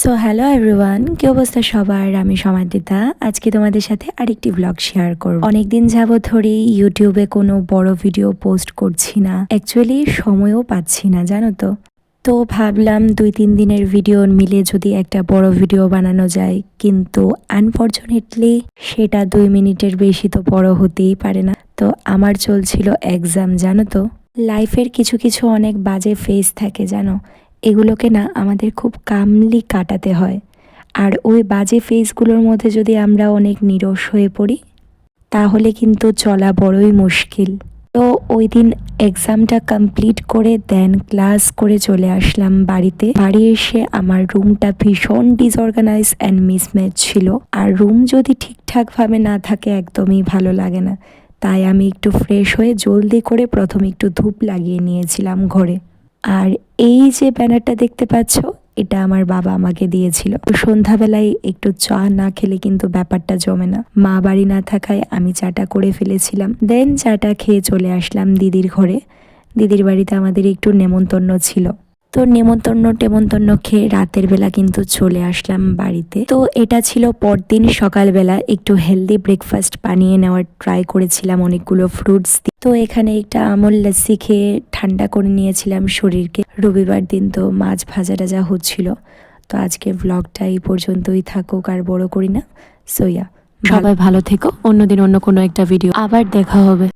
So hello everyone, কি অবস্থা সবার? আমি সমাদিতা। আজকে তোমাদের সাথে আরেকটি ব্লগ শেয়ার করব। অনেকদিন যাবত ধরে ইউটিউবে কোনো বড় ভিডিও পোস্ট করছি না, অ্যাকচুয়ালি সময়ও পাচ্ছি না, জানো তো। তো ভাবলাম 2-3 দিনের ভিডিও মিলে যদি একটা বড় ভিডিও বানানো যায়, কিন্তু আনফরচুনেটলি সেটা 2 মিনিটের বেশি তো বড় হতেই পারে না। তো আমার চলছিল এক্সাম, জানো তো। লাইফের কিছু কিছু অনেক বাজে ফেজ থাকে, জানো, এগুলোকে না আমাদের খুব কামলি কাটাতে হয়। আর ওই বাজে ফেজগুলোর মধ্যে যদি আমরা অনেক নিরস হয়ে পড়ি, তাহলে কিন্তু চলা বড়ই মুশকিল। তো ওই দিন এক্সামটা কমপ্লিট করে দেন ক্লাস করে চলে আসলাম বাড়িতে। বাড়ি এসে আমার রুমটা ভীষণ ডিসঅর্গানাইজ অ্যান্ড মিসম্যাচ ছিল। আর রুম যদি ঠিকঠাকভাবে না থাকে একদমই ভালো লাগে না। তাই আমি একটু ফ্রেশ হয়ে জলদি করে প্রথমে একটু ধূপ লাগিয়ে নিয়েছিলাম ঘরে। আর এই যে ব্যানারটা দেখতে পাচ্ছ, এটা আমার বাবা আমাকে দিয়েছিল। সন্ধ্যাবেলায় একটু চা না খেলে কিন্তু ব্যাপারটা জমে না। মা বাড়ি না থাকায় আমি চাটা করে ফেলেছিলাম। দেন চাটা খেয়ে চলে আসলাম দিদির ঘরে। দিদির বাড়িতে আমাদের একটু নেমন্তন্ন ছিল। তো নেমন্তন্ন খেয়ে রাতের বেলা কিন্তু চলে আসলাম বাড়িতে। তো এটা ছিল পরদিন সকালবেলা একটু হেলদি ব্রেকফাস্ট বানিয়ে নেওয়ার ট্রাই করেছিলাম অনেকগুলো ফ্রুটস দিয়ে। তো এখানে একটা আমল লস্যি খেয়ে ঠান্ডা করে নিয়েছিলাম শরীরকে। রবিবার দিন তো মাছ ভাজা টাজা হচ্ছিল। তো আজকে ব্লগটা এই পর্যন্তই থাকুক, আর বড় করি না। সো ইয়া, সবাই ভালো থেকো। অন্যদিন অন্য কোনো একটা ভিডিও আবার দেখা হবে।